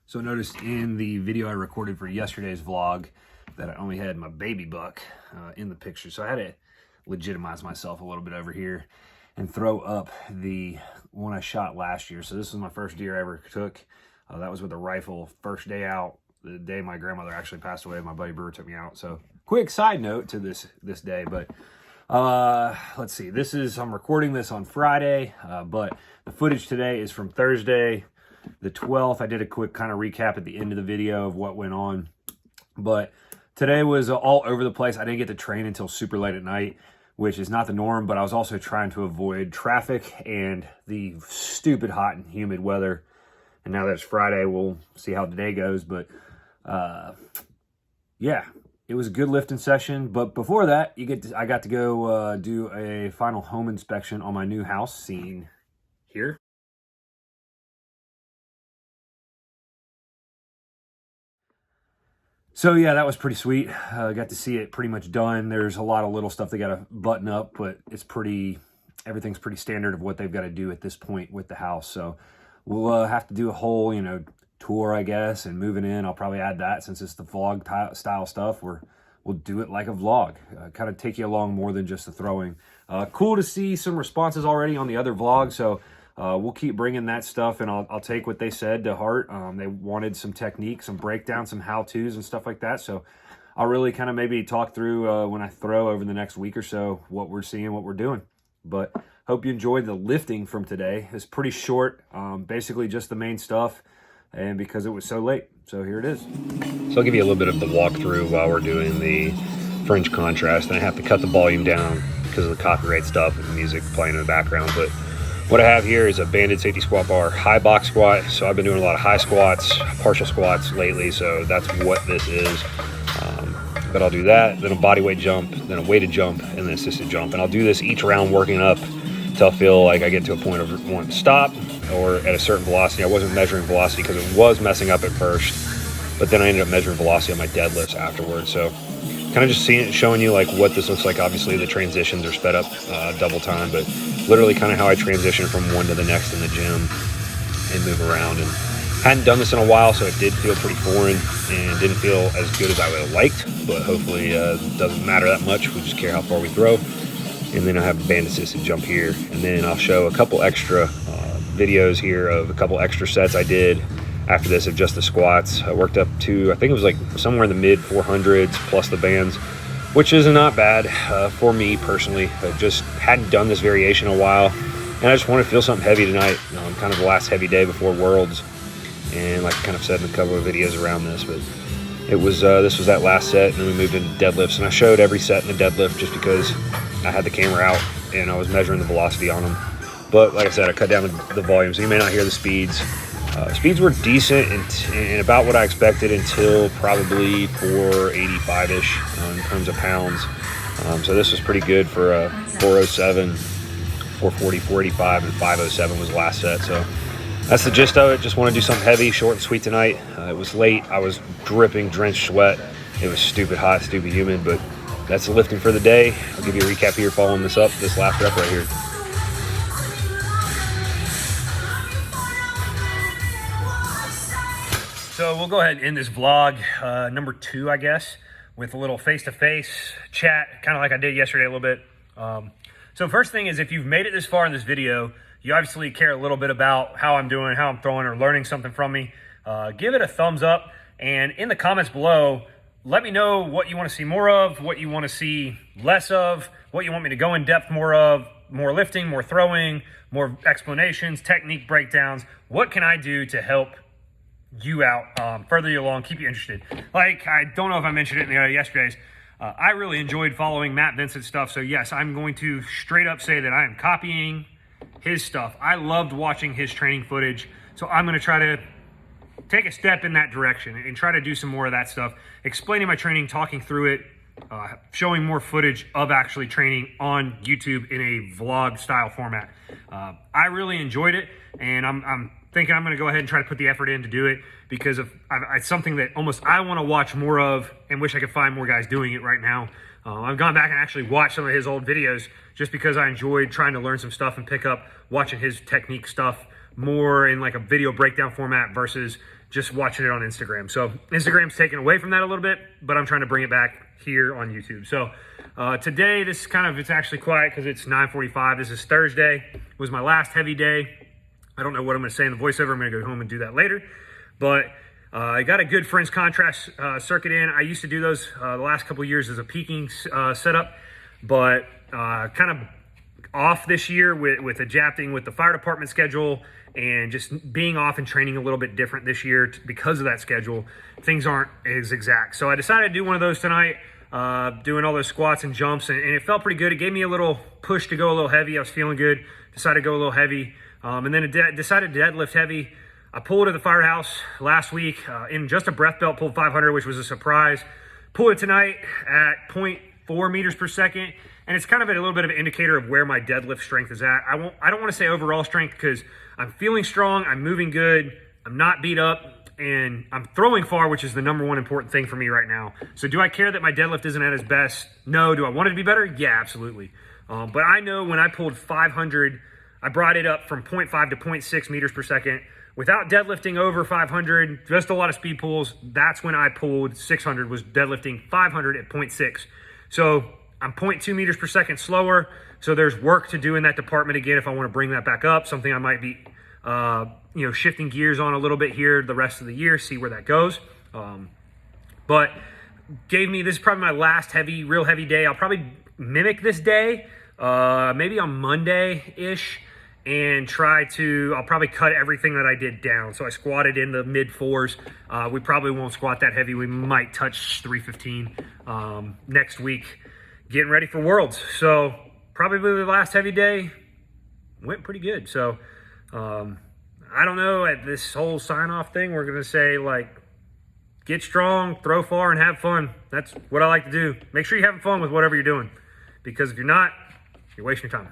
So notice in the video I recorded for yesterday's vlog that I only had my baby buck in the picture. So I had to legitimize myself a little bit over here and throw up the one I shot last year. So this was my first deer I ever took. That was with a rifle, first day out, the day my grandmother actually passed away. My buddy Brewer took me out. So quick side note to this day, but let's see. I'm recording this on Friday, but the footage today is from Thursday, the 12th. I did a quick kind of recap at the end of the video of what went on, but today was all over the place. I didn't get to train until super late at night, which is not the norm, but I was also trying to avoid traffic and the stupid hot and humid weather. And now that it's Friday, we'll see how today goes, but yeah, it was a good lifting session. But before that, I got to go do a final home inspection on my new house, seen here. So yeah, that was pretty sweet. Got to see it pretty much done. There's a lot of little stuff they got to button up, but everything's pretty standard of what they've got to do at this point with the house. So we'll have to do a whole, tour, I guess, and moving in. I'll probably add that since it's the vlog style stuff. We'll do it like a vlog, kind of take you along more than just the throwing. Cool to see some responses already on the other vlog. So we'll keep bringing that stuff, and I'll take what they said to heart. They wanted some technique, some breakdowns, some how-tos and stuff like that. So I'll really kind of maybe talk through when I throw over the next week or so what we're seeing, what we're doing. But hope you enjoyed the lifting from today. It's pretty short, basically just the main stuff, and because it was so late. So here it is. So I'll give you a little bit of the walkthrough while we're doing the fringe contrast, and I have to cut the volume down because of the copyright stuff and the music playing in the background. But what I have here is a banded safety squat bar high box squat. So I've been doing a lot of high squats, partial squats lately, so that's what this is. But I'll do that, then a body weight jump, then a weighted jump, and then assisted jump. And I'll do this each round, working up until I feel like I get to a point of wanting to stop or at a certain velocity. I wasn't measuring velocity because it was messing up at first, but then I ended up measuring velocity on my deadlifts afterwards. So kind of just showing you like what this looks like. Obviously the transitions are sped up double time, but literally kind of how I transition from one to the next in the gym and move around. And hadn't done this in a while, so it did feel pretty foreign and didn't feel as good as I would have liked, but hopefully it doesn't matter that much. We just care how far we throw. And then I have a band assisted jump here, and then I'll show a couple extra videos here of a couple extra sets I did after this of just the squats. I worked up to, I think it was like somewhere in the mid 400s plus the bands, which is not bad for me personally. I just hadn't done this variation in a while, and I just want to feel something heavy tonight. Kind of the last heavy day before Worlds, and like I kind of said in a couple of videos around this, but it was this was that last set, and then we moved into deadlifts, and I showed every set in the deadlift just because I had the camera out and I was measuring the velocity on them. But like I said, I cut down the volume, so you may not hear the speeds. Speeds were decent and about what I expected until probably 485-ish in terms of pounds. So this was pretty good for a 407, 440, 485, and 507 was the last set. So that's the gist of it. Just want to do something heavy, short and sweet tonight. It was late. I was dripping, drenched sweat. It was stupid hot, stupid humid, but that's the lifting for the day. I'll give you a recap here following this up, this last rep right here. So we'll go ahead and end this vlog, number 2, I guess, with a little face-to-face chat, kind of like I did yesterday a little bit. So first thing is, if you've made it this far in this video, you obviously care a little bit about how I'm doing, how I'm throwing, or learning something from me. Give it a thumbs up, and in the comments below, let me know what you want to see more of, what you want to see less of, what you want me to go in depth more of, more lifting, more throwing, more explanations, technique breakdowns. What can I do to help you out, further you along, keep you interested? Like, I don't know if I mentioned it in yesterday's, I really enjoyed following Matt Vincent's stuff. So yes, I'm going to straight up say that I am copying his stuff. I loved watching his training footage, so I'm going to try to take a step in that direction and try to do some more of that stuff, explaining my training, talking through it, showing more footage of actually training on YouTube in a vlog style format. I really enjoyed it, and I'm thinking I'm going to go ahead and try to put the effort in to do it, because it's something that almost I want to watch more of and wish I could find more guys doing it right now. I've gone back and actually watched some of his old videos just because I enjoyed trying to learn some stuff and pick up watching his technique stuff more in like a video breakdown format versus just watching it on Instagram. So Instagram's taken away from that a little bit, but I'm trying to bring it back here on YouTube. So today, it's actually quiet because it's 9:45. This is Thursday. It was my last heavy day. I don't know what I'm going to say in the voiceover. I'm going to go home and do that later. But I got a good friends contrast circuit in. I used to do those the last couple of years as a peaking setup, but kind of off this year with adapting with the fire department schedule and just being off and training a little bit different this year because of that schedule. Things aren't as exact. So I decided to do one of those tonight, doing all those squats and jumps, and it felt pretty good. It gave me a little push to go a little heavy. I was feeling good. Decided to go a little heavy, and then decided to deadlift heavy. I pulled at the firehouse last week in just a breath belt, pulled 500, which was a surprise. Pulled it tonight at 0.4 meters per second. And it's kind of a little bit of an indicator of where my deadlift strength is at. I don't want to say overall strength because I'm feeling strong, I'm moving good, I'm not beat up, and I'm throwing far, which is the number one important thing for me right now. So do I care that my deadlift isn't at its best? No. Do I want it to be better? Yeah, absolutely. But I know when I pulled 500, I brought it up from 0.5 to 0.6 meters per second. Without deadlifting over 500, just a lot of speed pulls, that's when I pulled 600, was deadlifting 500 at 0.6. So I'm 0.2 meters per second slower, so there's work to do in that department again if I want to bring that back up, something I might be shifting gears on a little bit here the rest of the year, see where that goes. But this is probably my last real heavy day. I'll probably mimic this day, maybe on Monday-ish, and I'll probably cut everything that I did down. So I squatted in the mid fours. We probably won't squat that heavy. We might touch 315 next week. Getting ready for Worlds. So probably the last heavy day went pretty good. So I don't know, at this whole sign-off thing, we're going to say, like, get strong, throw far, and have fun. That's what I like to do. Make sure you're having fun with whatever you're doing, because if you're not, you're wasting your time.